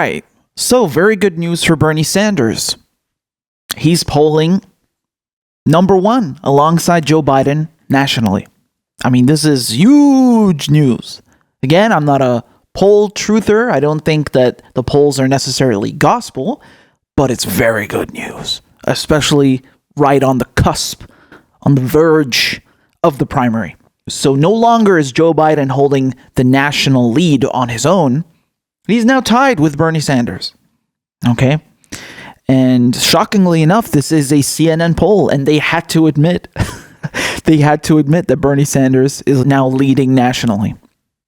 right. So, very good news for Bernie Sanders. He's polling number one alongside Joe Biden nationally. I mean, this is huge news. Again, I'm not a poll truther. I don't think that the polls are necessarily gospel, but it's very good news, especially right on the cusp, on the verge of the primary. So no longer is Joe Biden holding the national lead on his own. He's now tied with Bernie Sanders. Okay? And shockingly enough, this is a CNN poll, and they had to admit that Bernie Sanders is now leading nationally.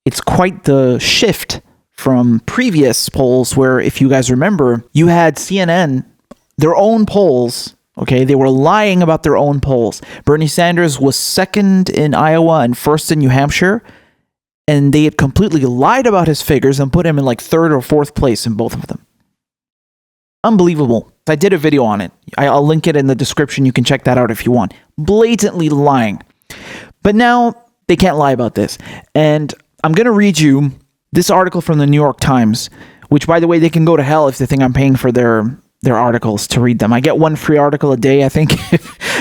It's quite the shift from previous polls where, if you guys remember, you had CNN, their own polls. Okay, they were lying about their own polls. Bernie Sanders was second in Iowa and first in New Hampshire, and they had completely lied about his figures and put him in like third or fourth place in both of them. Unbelievable. I did a video on it. I'll link it in the description. You can check that out if you want. Blatantly lying. But now they can't lie about this. And I'm going to read you this article from the New York Times, which, by the way, they can go to hell if they think I'm paying for their articles to read them. I get one free article a day. I think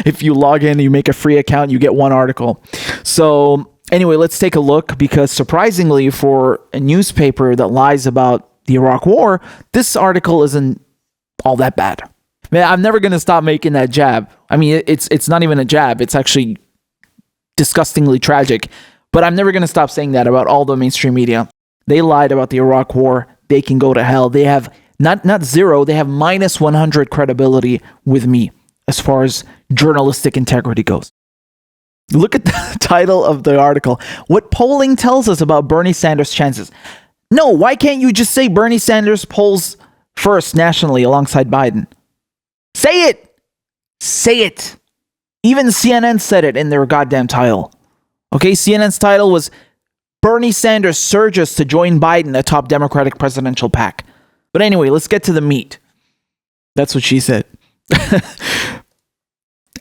if you log in and you make a free account, you get one article. So anyway, let's take a look, because surprisingly for a newspaper that lies about the Iraq War, this article isn't all that bad. Man, I'm never going to stop making that jab. I mean, it's not even a jab. It's actually disgustingly tragic. But I'm never going to stop saying that about all the mainstream media. They lied about the Iraq War. They can go to hell. They have not zero, they have minus 100 credibility with me as far as journalistic integrity goes. Look at the title of the article. What polling tells us about Bernie Sanders' chances? No, why can't you just say Bernie Sanders polls first nationally alongside Biden? Say it! Say it! Even CNN said it in their goddamn title. Okay, CNN's title was Bernie Sanders surges to join Biden atop Democratic presidential pack. But anyway, let's get to the meat. That's what she said.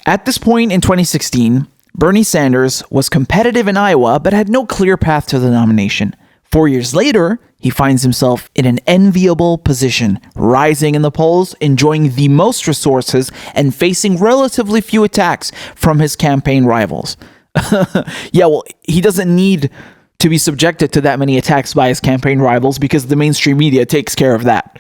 At this point in 2016, Bernie Sanders was competitive in Iowa, but had no clear path to the nomination. 4 years later, he finds himself in an enviable position, rising in the polls, enjoying the most resources, and facing relatively few attacks from his campaign rivals. Yeah, well, he doesn't need to be subjected to that many attacks by his campaign rivals because the mainstream media takes care of that.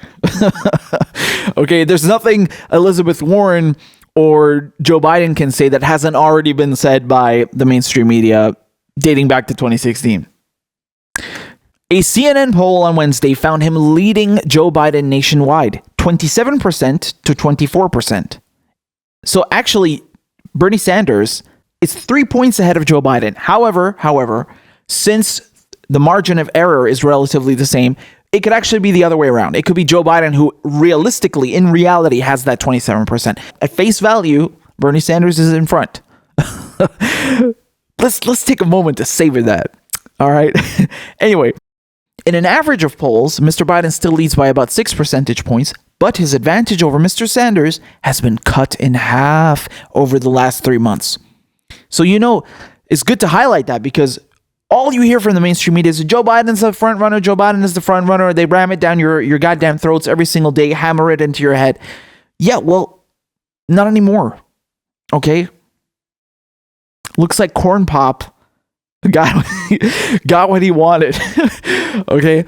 Okay, there's nothing Elizabeth Warren or Joe Biden can say that hasn't already been said by the mainstream media dating back to 2016. A CNN poll on Wednesday found him leading Joe Biden nationwide, 27% to 24%. So actually, Bernie Sanders is 3 points ahead of Joe Biden. However, since the margin of error is relatively the same, it could actually be the other way around. It could be Joe Biden who realistically, in reality, has that 27%. At face value, Bernie Sanders is in front. Let's take a moment to savor that. All right. Anyway, in an average of polls, Mr. Biden still leads by about 6 percentage points, but his advantage over Mr. Sanders has been cut in half over the last 3 months. So, it's good to highlight that, because all you hear from the mainstream media is Joe Biden's the front runner. Joe Biden is the front runner. They ram it down your goddamn throats every single day, hammer it into your head. Yeah, well, not anymore. Okay? Looks like Corn Pop got what he wanted. Okay?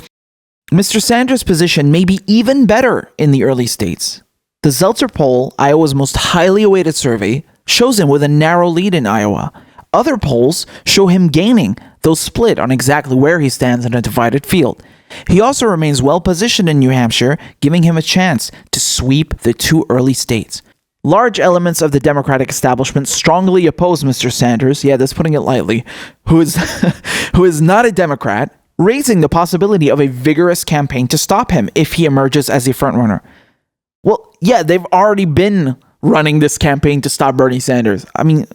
Mr. Sanders' position may be even better in the early states. The Zeltzer poll, Iowa's most highly awaited survey, shows him with a narrow lead in Iowa. Other polls show him gaining, though split on exactly where he stands in a divided field. He also remains well positioned in New Hampshire, giving him a chance to sweep the 2 early states. Large elements of the Democratic establishment strongly oppose Mr. Sanders, that's putting it lightly, who is not a Democrat, raising the possibility of a vigorous campaign to stop him if he emerges as a frontrunner. Well, yeah, they've already been running this campaign to stop Bernie Sanders. I mean,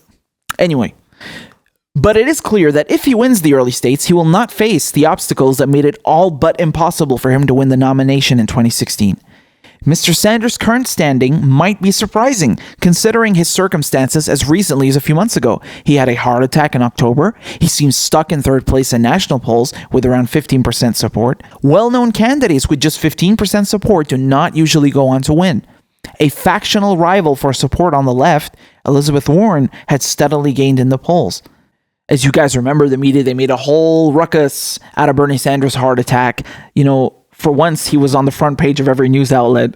anyway. But it is clear that if he wins the early states, he will not face the obstacles that made it all but impossible for him to win the nomination in 2016. Mr. Sanders' current standing might be surprising, considering his circumstances as recently as a few months ago. He had a heart attack in October. He seems stuck in third place in national polls with around 15% support. Well-known candidates with just 15% support do not usually go on to win. A factional rival for support on the left, Elizabeth Warren, had steadily gained in the polls. As you guys remember, the media, they made a whole ruckus out of Bernie Sanders' heart attack. For once, he was on the front page of every news outlet.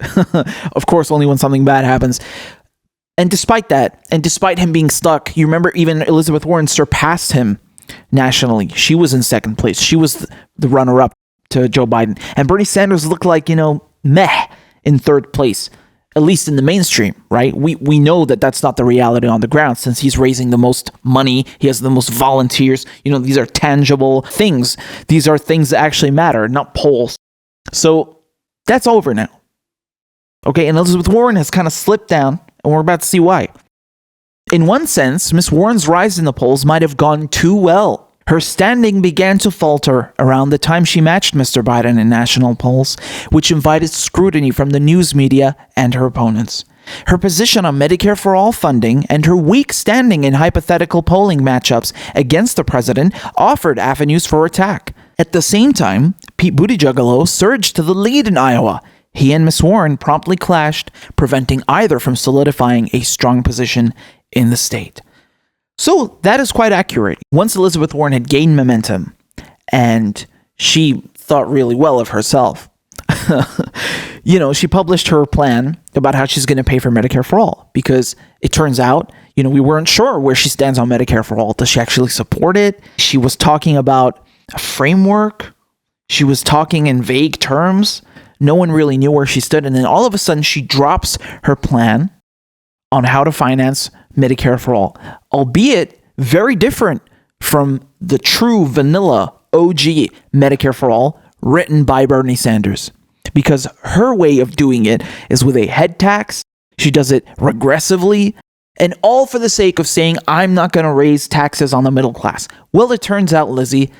Of course, only when something bad happens. And despite that, and despite him being stuck, you remember even Elizabeth Warren surpassed him nationally. She was in second place. She was the runner-up to Joe Biden. And Bernie Sanders looked like, meh in third place, at least in the mainstream, right? We know that that's not the reality on the ground, since he's raising the most money. He has the most volunteers. These are tangible things. These are things that actually matter, not polls. So that's over now. Okay, and Elizabeth Warren has kind of slipped down, and we're about to see why. In one sense, Miss Warren's rise in the polls might have gone too well. Her standing began to falter around the time she matched Mr. Biden in national polls, which invited scrutiny from the news media and her opponents. Her position on Medicare for All funding and her weak standing in hypothetical polling matchups against the president offered avenues for attack. At the same time, Pete Buttigieg surged to the lead in Iowa. He and Miss Warren promptly clashed, preventing either from solidifying a strong position in the state. So that is quite accurate. Once Elizabeth Warren had gained momentum and she thought really well of herself, she published her plan about how she's going to pay for Medicare for All, because it turns out, we weren't sure where she stands on Medicare for All. Does she actually support it? She was talking about a framework. She was talking in vague terms. No one really knew where she stood. And then all of a sudden she drops her plan on how to finance Medicare for All, albeit very different from the true vanilla OG Medicare for All written by Bernie Sanders. Because her way of doing it is with a head tax. She does it regressively, and all for the sake of saying, I'm not going to raise taxes on the middle class. Well, it turns out, Lizzie,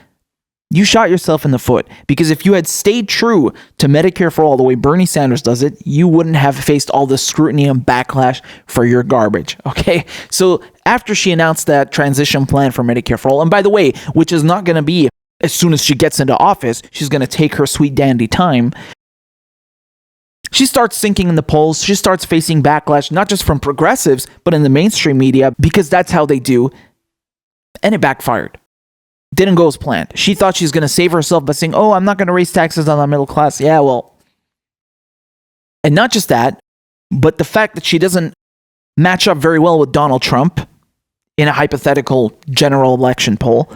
you shot yourself in the foot, because if you had stayed true to Medicare for All the way Bernie Sanders does it, you wouldn't have faced all the scrutiny and backlash for your garbage, okay? So after she announced that transition plan for Medicare for All, and by the way, which is not going to be as soon as she gets into office, she's going to take her sweet dandy time, she starts sinking in the polls. She starts facing backlash, not just from progressives, but in the mainstream media, because that's how they do, and it backfired. Didn't go as planned. She thought she was going to save herself by saying, I'm not going to raise taxes on the middle class. Yeah, well. And not just that, but the fact that she doesn't match up very well with Donald Trump in a hypothetical general election poll.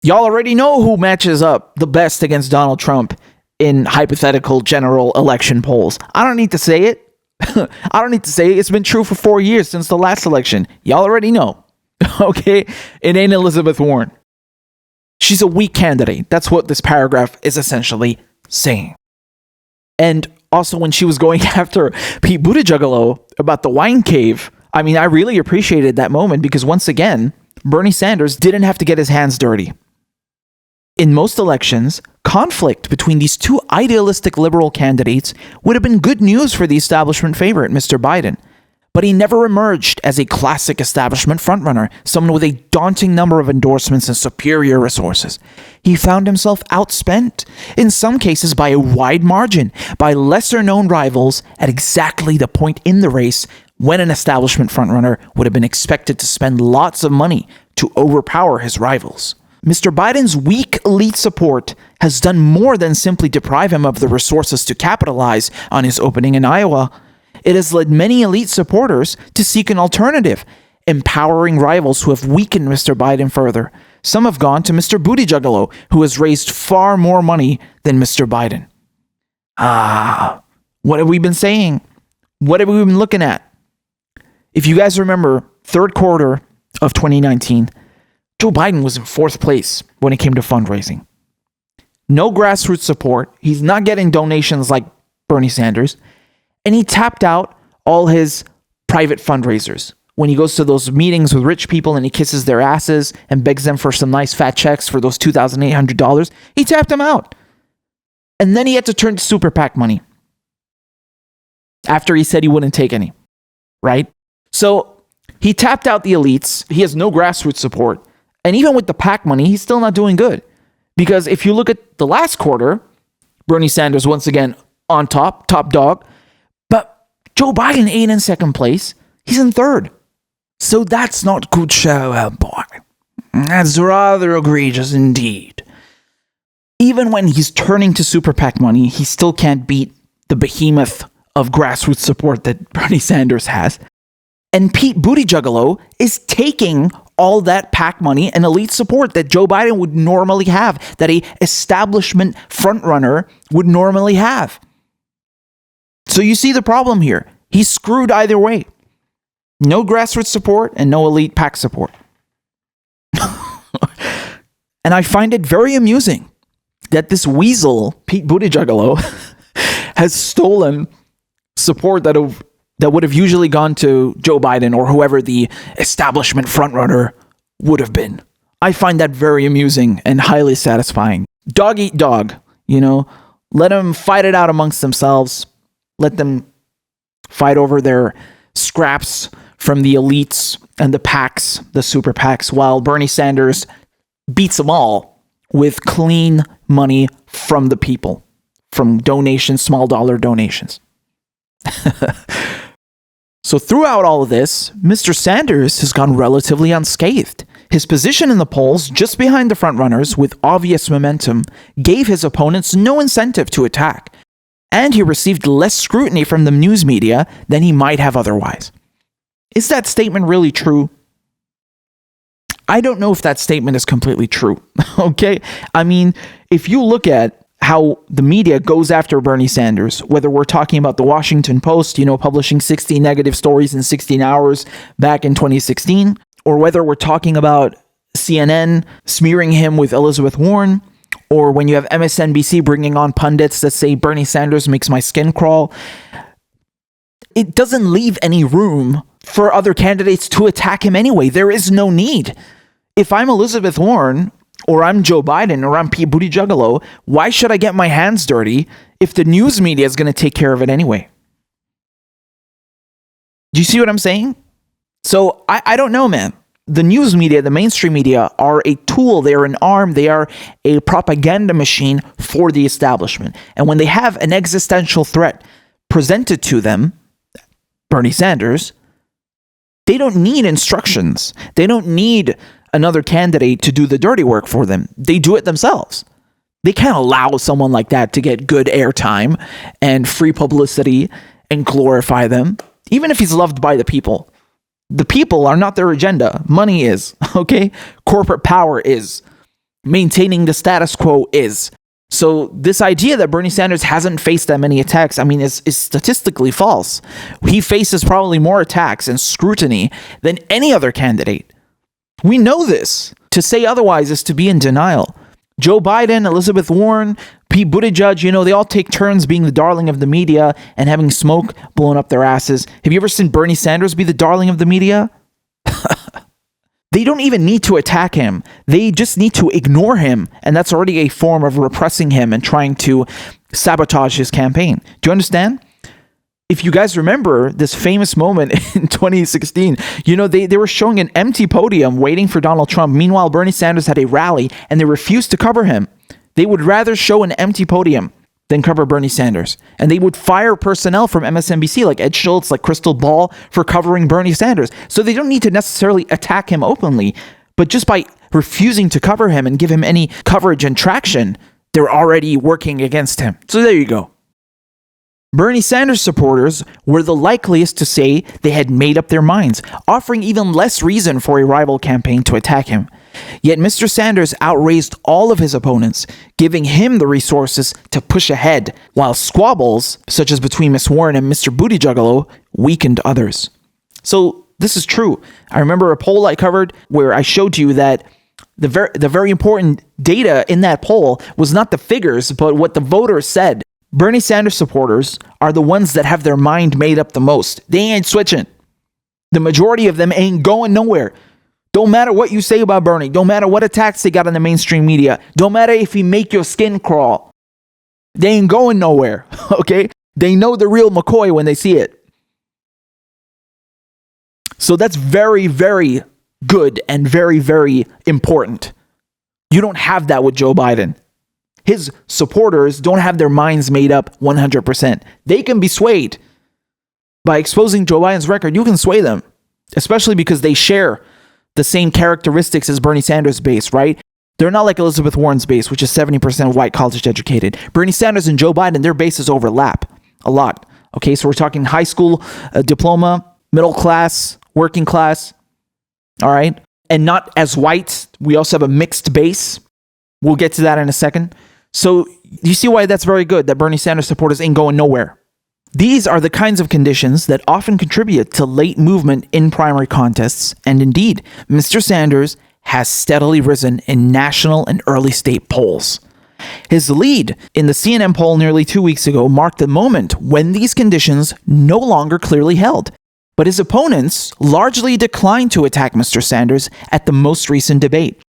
Y'all already know who matches up the best against Donald Trump in hypothetical general election polls. I don't need to say it. I don't need to say it. It's been true for 4 years since the last election. Y'all already know. Okay, it ain't Elizabeth Warren. She's a weak candidate. That's what this paragraph is essentially saying. And also, when she was going after Pete Buttigieg about the wine cave, I really appreciated that moment, because once again, Bernie Sanders didn't have to get his hands dirty. In most elections, conflict between these two idealistic liberal candidates would have been good news for the establishment favorite, Mr. Biden. But he never emerged as a classic establishment frontrunner, someone with a daunting number of endorsements and superior resources. He found himself outspent, in some cases by a wide margin, by lesser-known rivals at exactly the point in the race when an establishment frontrunner would have been expected to spend lots of money to overpower his rivals. Mr. Biden's weak elite support has done more than simply deprive him of the resources to capitalize on his opening in Iowa. It has led many elite supporters to seek an alternative, empowering rivals who have weakened Mr. Biden further. Some have gone to Mr. Buttigieg, who has raised far more money than Mr. Biden. What have we been saying? What have we been looking at? If you guys remember, third quarter of 2019, Joe Biden was in fourth place when it came to fundraising. No grassroots support. He's not getting donations like Bernie Sanders. And he tapped out all his private fundraisers. When he goes to those meetings with rich people and he kisses their asses and begs them for some nice fat checks for those $2,800, he tapped them out. And then he had to turn to super PAC money. after he said he wouldn't take any, right? So he tapped out the elites. He has no grassroots support. And even with the PAC money, he's still not doing good. Because if you look at the last quarter, Bernie Sanders, once again, on top dog. But Joe Biden ain't in second place. He's in third. So that's not good show, boy. That's rather egregious indeed. Even when he's turning to super PAC money, he still can't beat the behemoth of grassroots support that Bernie Sanders has. And Pete Buttigieg is taking all that PAC money and elite support that Joe Biden would normally have, that a establishment frontrunner would normally have. So you see the problem here. He's screwed either way. No grassroots support and no elite PAC support. And I find it very amusing that this weasel, Pete Buttigieg, has stolen support that would have usually gone to Joe Biden or whoever the establishment frontrunner would have been. I find that very amusing and highly satisfying. Dog eat dog, let them fight it out amongst themselves. Let them fight over their scraps from the elites and the PACs, the super PACs, while Bernie Sanders beats them all with clean money from the people, from donations, small dollar donations. So throughout all of this, Mr. Sanders has gone relatively unscathed. His position in the polls, just behind the frontrunners with obvious momentum, gave his opponents no incentive to attack, and he received less scrutiny from the news media than he might have otherwise. Is that statement really true? I don't know if that statement is completely true, okay? I mean, if you look at how the media goes after Bernie Sanders, whether we're talking about the Washington Post, publishing 60 negative stories in 16 hours back in 2016, or whether we're talking about CNN smearing him with Elizabeth Warren, or when you have MSNBC bringing on pundits that say Bernie Sanders makes my skin crawl, it doesn't leave any room for other candidates to attack him anyway. There is no need. If I'm Elizabeth Warren, or I'm Joe Biden, or I'm Pete Buttigieg, why should I get my hands dirty if the news media is going to take care of it anyway? Do you see what I'm saying? So I don't know, man. The news media, the mainstream media, are a tool. They are an arm. They are a propaganda machine for the establishment. And when they have an existential threat presented to them, Bernie Sanders, they don't need instructions. They don't need another candidate to do the dirty work for them. They do it themselves. They can't allow someone like that to get good airtime and free publicity and glorify them, even if he's loved by the people. The people are not their agenda. Money is, okay? Corporate power is. Maintaining the status quo is. So this idea that Bernie Sanders hasn't faced that many attacks, is statistically false. He faces probably more attacks and scrutiny than any other candidate. We know this. To say otherwise is to be in denial. Joe Biden, Elizabeth Warren, Pete Buttigieg, they all take turns being the darling of the media and having smoke blown up their asses. Have you ever seen Bernie Sanders be the darling of the media? They don't even need to attack him. They just need to ignore him. And that's already a form of repressing him and trying to sabotage his campaign. Do you understand? If you guys remember this famous moment in 2016, they were showing an empty podium waiting for Donald Trump. Meanwhile, Bernie Sanders had a rally and they refused to cover him. They would rather show an empty podium than cover Bernie Sanders. And they would fire personnel from MSNBC like Ed Schultz, like Crystal Ball for covering Bernie Sanders. So they don't need to necessarily attack him openly, but just by refusing to cover him and give him any coverage and traction, they're already working against him. So there you go. Bernie Sanders supporters were the likeliest to say they had made up their minds, offering even less reason for a rival campaign to attack him. Yet Mr. Sanders outraised all of his opponents, giving him the resources to push ahead, while squabbles, such as between Ms. Warren and Mr. Buttigieg, weakened others. So this is true. I remember a poll I covered where I showed you that the very important data in that poll was not the figures, but what the voters said. Bernie Sanders supporters are the ones that have their mind made up the most. They ain't switching. The majority of them ain't going nowhere. Don't matter what you say about Bernie. Don't matter what attacks they got in the mainstream media. Don't matter if he make your skin crawl. They ain't going nowhere, okay? They know the real McCoy when they see it. So that's very, very good and very, very important. You don't have that with Joe Biden. His supporters don't have their minds made up 100%. They can be swayed. By exposing Joe Biden's record, you can sway them, especially because they share the same characteristics as Bernie Sanders' base, right? They're not like Elizabeth Warren's base, which is 70% white, college educated. Bernie Sanders and Joe Biden, their bases overlap a lot. Okay, so we're talking high school diploma, middle class, working class, all right? And not as white. We also have a mixed base. We'll get to that in a second. So you see why that's very good, that Bernie Sanders supporters ain't going nowhere. These are the kinds of conditions that often contribute to late movement in primary contests, and indeed, Mr. Sanders has steadily risen in national and early state polls. His lead in the CNN poll nearly 2 weeks ago marked the moment when these conditions no longer clearly held, but his opponents largely declined to attack Mr. Sanders at the most recent debate.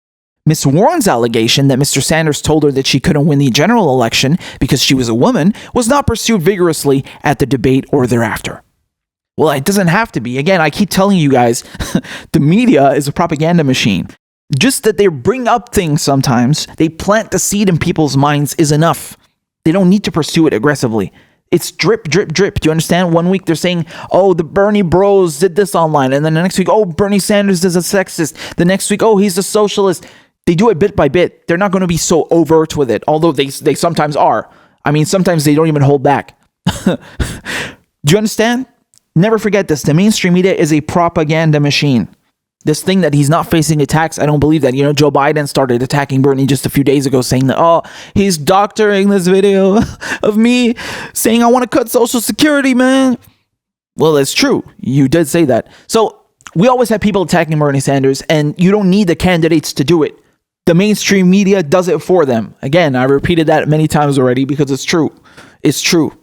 Ms. Warren's allegation that Mr. Sanders told her that she couldn't win the general election because she was a woman was not pursued vigorously at the debate or thereafter. Well, it doesn't have to be. Again, I keep telling you guys, the media is a propaganda machine. Just that they bring up things sometimes, they plant the seed in people's minds is enough. They don't need to pursue it aggressively. It's drip, drip, drip. Do you understand? One week they're saying, oh, the Bernie bros did this online. And then the next week, oh, Bernie Sanders is a sexist. The next week, oh, he's a socialist. They do it bit by bit. They're not going to be so overt with it, although they sometimes are. I mean, sometimes they don't even hold back. Do you understand? Never forget this. The mainstream media is a propaganda machine. This thing that he's not facing attacks, I don't believe that. You know, Joe Biden started attacking Bernie just a few days ago, saying that, oh, he's doctoring this video of me saying I want to cut Social Security, man. Well, that's true. You did say that. So we always have people attacking Bernie Sanders, and you don't need the candidates to do it. The mainstream media does it for them. Again, I repeated that many times already because it's true. It's true.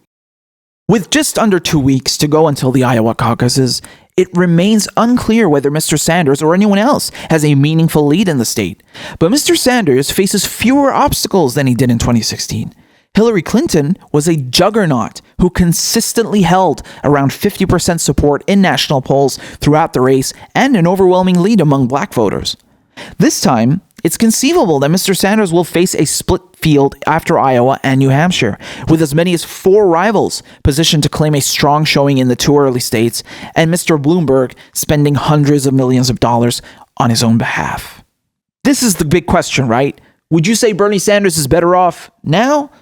With just under 2 weeks to go until the Iowa caucuses, it remains unclear whether Mr. Sanders or anyone else has a meaningful lead in the state. But Mr. Sanders faces fewer obstacles than he did in 2016. Hillary Clinton was a juggernaut who consistently held around 50% support in national polls throughout the race and an overwhelming lead among black voters. This time, it's conceivable that Mr. Sanders will face a split field after Iowa and New Hampshire, with as many as 4 rivals positioned to claim a strong showing in the 2 early states, and Mr. Bloomberg spending hundreds of millions of dollars on his own behalf. This is the big question, right? Would you say Bernie Sanders is better off now,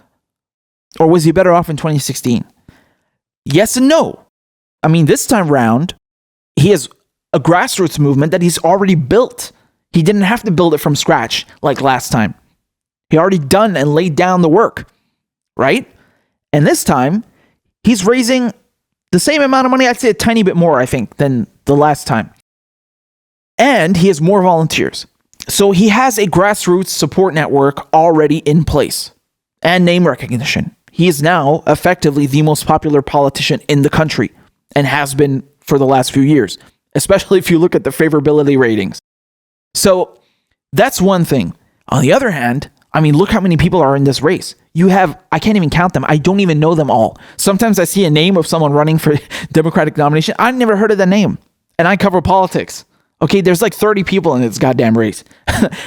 or was he better off in 2016? Yes and no. I mean, this time round, he has a grassroots movement that he's already built. He didn't have to build it from scratch like last time. He already done and laid down the work, right? And this time, he's raising the same amount of money, I'd say a tiny bit more, I think, than the last time. And he has more volunteers. So he has a grassroots support network already in place and name recognition. He is now effectively the most popular politician in the country and has been for the last few years, especially if you look at the favorability ratings. So that's one thing. On the other hand, I mean, look how many people are in this race. You have, I can't even count them. I don't even know them all. Sometimes I see a name of someone running for Democratic nomination. I never heard of that name. And I cover politics. Okay, there's like 30 people in this goddamn race.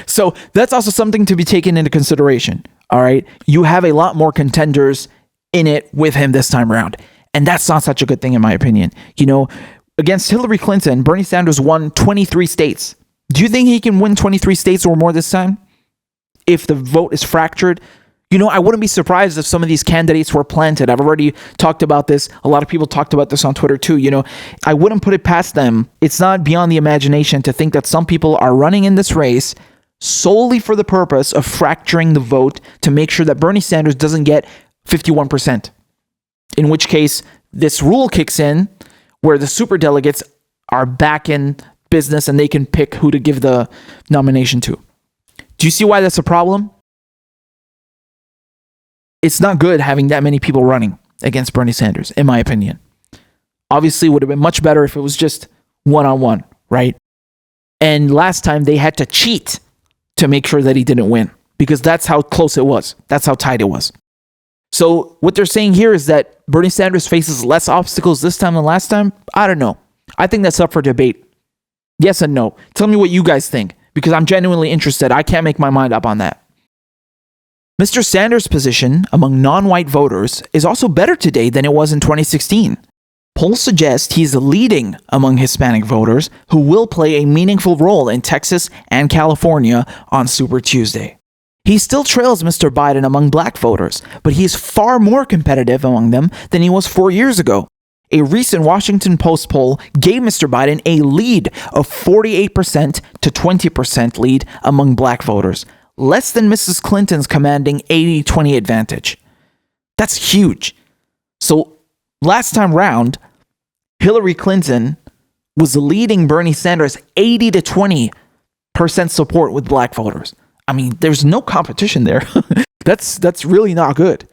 So that's also something to be taken into consideration. All right. You have a lot more contenders in it with him this time around. And that's not such a good thing, in my opinion. You know, against Hillary Clinton, Bernie Sanders won 23 states. Do you think he can win 23 states or more this time? If the vote is fractured? You know, I wouldn't be surprised if some of these candidates were planted. I've already talked about this. A lot of people talked about this on Twitter too. You know, I wouldn't put it past them. It's not beyond the imagination to think that some people are running in this race solely for the purpose of fracturing the vote to make sure that Bernie Sanders doesn't get 51%. In which case, this rule kicks in where the superdelegates are back in business and they can pick who to give the nomination to. Do you see why that's a problem? It's not good having that many people running against Bernie Sanders, in my opinion. Obviously, it would have been much better if it was just one-on-one, right? And last time they had to cheat to make sure that he didn't win because that's how close it was. That's how tight it was. So what they're saying here is that Bernie Sanders faces less obstacles this time than last time. I don't know. I think that's up for debate. Yes and no. Tell me what you guys think, because I'm genuinely interested. I can't make my mind up on that. Mr. Sanders' position among non-white voters is also better today than it was in 2016. Polls suggest he's leading among Hispanic voters who will play a meaningful role in Texas and California on Super Tuesday. He still trails Mr. Biden among black voters, but he is far more competitive among them than he was 4 years ago. A recent Washington Post poll gave Mr. Biden a lead of 48% to 20% lead among black voters, less than Mrs. Clinton's commanding 80-20 advantage. That's huge. So last time round, Hillary Clinton was leading Bernie Sanders 80 to 20% support with black voters. I mean, there's no competition there. That's really not good,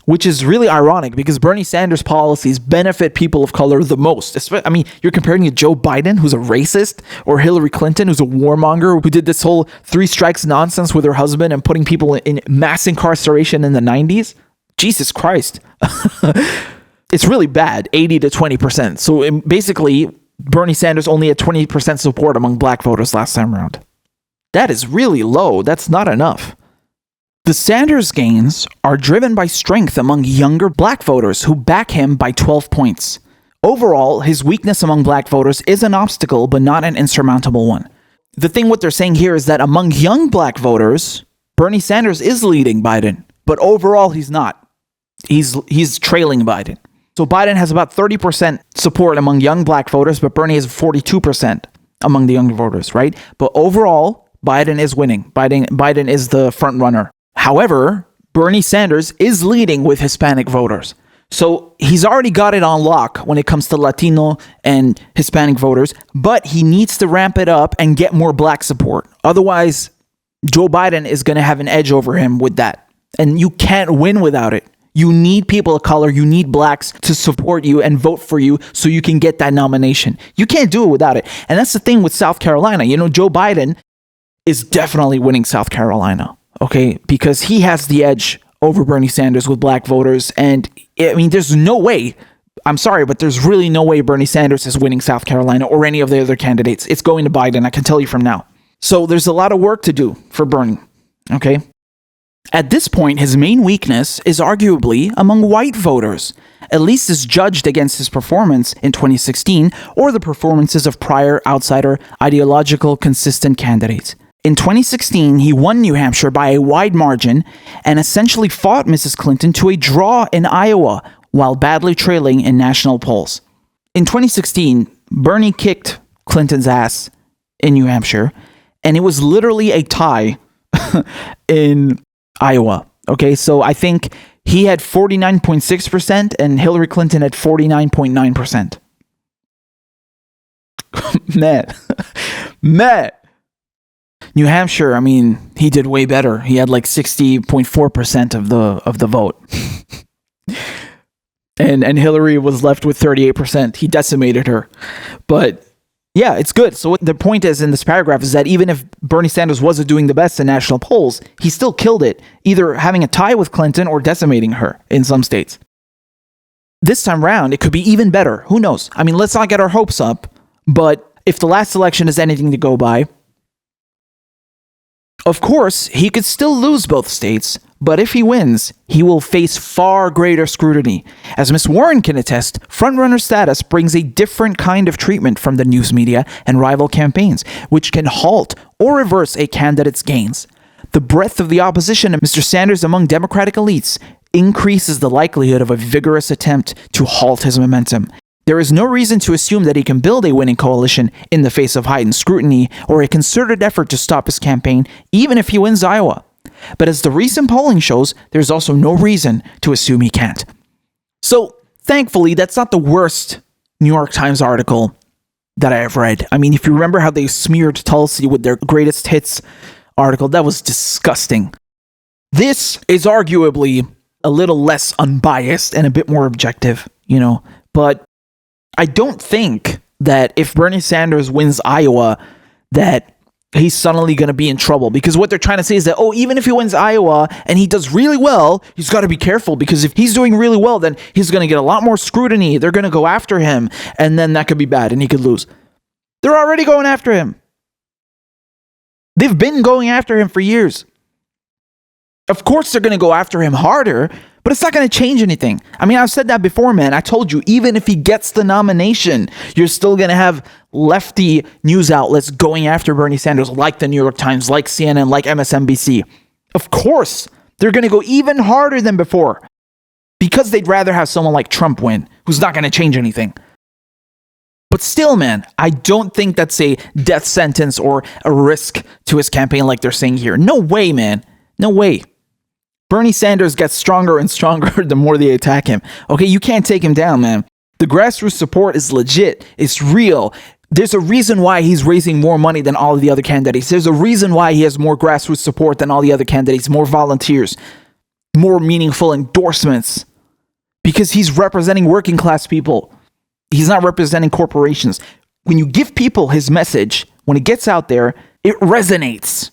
which is really ironic because Bernie Sanders' policies benefit people of color the most. I mean, you're comparing to Joe Biden, who's a racist, or Hillary Clinton, who's a warmonger, who did this whole 3 strikes nonsense with her husband and putting people in mass incarceration in the 90s. Jesus Christ. It's really bad, 80 to 20%. So basically, Bernie Sanders only had 20% support among black voters last time around. That is really low. That's not enough. The Sanders gains are driven by strength among younger black voters who back him by 12 points. Overall, his weakness among black voters is an obstacle, but not an insurmountable one. The thing what they're saying here is that among young black voters, Bernie Sanders is leading Biden, but overall he's not. He's trailing Biden. So Biden has about 30% support among young black voters, but Bernie has 42% among the young voters, right? But overall, Biden is winning. Biden is the front runner. However, Bernie Sanders is leading with Hispanic voters. So he's already got it on lock when it comes to Latino and Hispanic voters, but he needs to ramp it up and get more black support. Otherwise, Joe Biden is going to have an edge over him with that. And you can't win without it. You need people of color, you need blacks to support you and vote for you so you can get that nomination. You can't do it without it. And that's the thing with South Carolina. You know, Joe Biden is definitely winning South Carolina, okay? Because he has the edge over Bernie Sanders with black voters. And I mean, there's no way, I'm sorry, but there's really no way Bernie Sanders is winning South Carolina or any of the other candidates. It's going to Biden, I can tell you from now. So there's a lot of work to do for Bernie, okay? At this point, his main weakness is arguably among white voters, at least as judged against his performance in 2016 or the performances of prior outsider ideological consistent candidates. In 2016, he won New Hampshire by a wide margin and essentially fought Mrs. Clinton to a draw in Iowa while badly trailing in national polls. In 2016, Bernie kicked Clinton's ass in New Hampshire, and it was literally a tie in Iowa. Okay, so I think he had 49.6% and Hillary Clinton had 49.9%. Man. New Hampshire, I mean, he did way better. He had like 60.4% of the vote. and Hillary was left with 38%. He decimated her. But yeah, it's good. So what the point is in this paragraph is that even if Bernie Sanders wasn't doing the best in national polls, he still killed it, either having a tie with Clinton or decimating her in some states. This time round, it could be even better. Who knows? I mean, let's not get our hopes up. But if the last election is anything to go by, of course, he could still lose both states, but if he wins, he will face far greater scrutiny. As Ms. Warren can attest, frontrunner status brings a different kind of treatment from the news media and rival campaigns, which can halt or reverse a candidate's gains. The breadth of the opposition to Mr. Sanders among Democratic elites increases the likelihood of a vigorous attempt to halt his momentum. There is no reason to assume that he can build a winning coalition in the face of heightened scrutiny or a concerted effort to stop his campaign, even if he wins Iowa. But as the recent polling shows, there's also no reason to assume he can't. So, thankfully, that's not the worst New York Times article that I have read. I mean, if you remember how they smeared Tulsi with their greatest hits article, that was disgusting. This is arguably a little less unbiased and a bit more objective, you know, but I don't think that if Bernie Sanders wins Iowa, that he's suddenly going to be in trouble. Because what they're trying to say is that, oh, even if he wins Iowa and he does really well, he's got to be careful, because if he's doing really well, then he's going to get a lot more scrutiny. They're going to go after him, and then that could be bad and he could lose. They're already going after him. They've been going after him for years. Of course they're going to go after him harder, but it's not going to change anything. I mean, I've said that before, man. I told you, even if he gets the nomination, you're still going to have lefty news outlets going after Bernie Sanders, like the New York Times, like CNN, like MSNBC. Of course, they're going to go even harder than before, because they'd rather have someone like Trump win, who's not going to change anything. But still, man, I don't think that's a death sentence or a risk to his campaign like they're saying here. No way, man. No way. Bernie Sanders gets stronger and stronger the more they attack him. Okay, you can't take him down, man. The grassroots support is legit. It's real. There's a reason why he's raising more money than all of the other candidates. There's a reason why he has more grassroots support than all the other candidates, more volunteers, more meaningful endorsements, because he's representing working class people. He's not representing corporations. When you give people his message, when it gets out there, it resonates.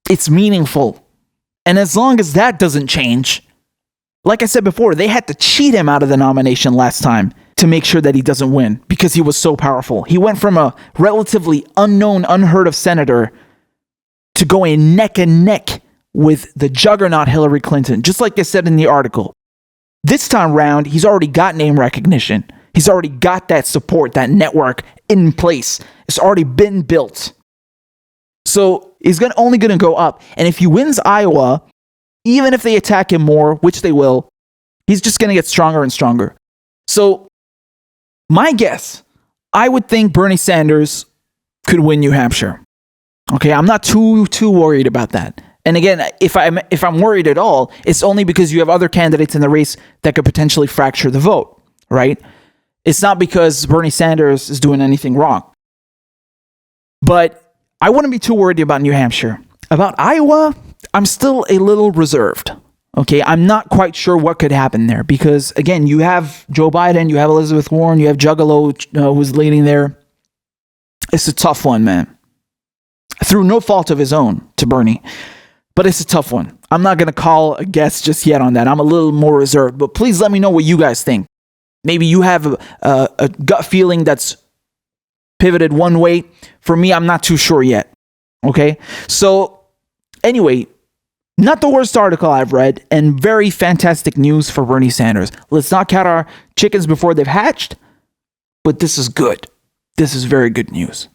It's meaningful. And as long as that doesn't change, like I said before, they had to cheat him out of the nomination last time to make sure that he doesn't win, because he was so powerful. He went from a relatively unknown, unheard of senator to going neck and neck with the juggernaut Hillary Clinton, just like I said in the article. This time round, he's already got name recognition. He's already got that support, that network in place. It's already been built. So he's only going to go up. And if he wins Iowa, even if they attack him more, which they will, he's just going to get stronger and stronger. So my guess, I would think Bernie Sanders could win New Hampshire. Okay, I'm not too worried about that. And again, if I'm worried at all, it's only because you have other candidates in the race that could potentially fracture the vote, right? It's not because Bernie Sanders is doing anything wrong. But I wouldn't be too worried about New Hampshire. About Iowa, I'm still a little reserved. Okay, I'm not quite sure what could happen there, because again, you have Joe Biden, you have Elizabeth Warren, you have Juggalo who's leading there. It's a tough one, man. Through no fault of his own to Bernie, but it's a tough one. I'm not going to call a guess just yet on that. I'm a little more reserved, but please let me know what you guys think. Maybe you have a gut feeling that's pivoted one way. For me, I'm not too sure yet. Okay, so anyway, not the worst article I've read, and very fantastic news for Bernie Sanders. Let's not count our chickens before they've hatched, but this is good. This is very good news.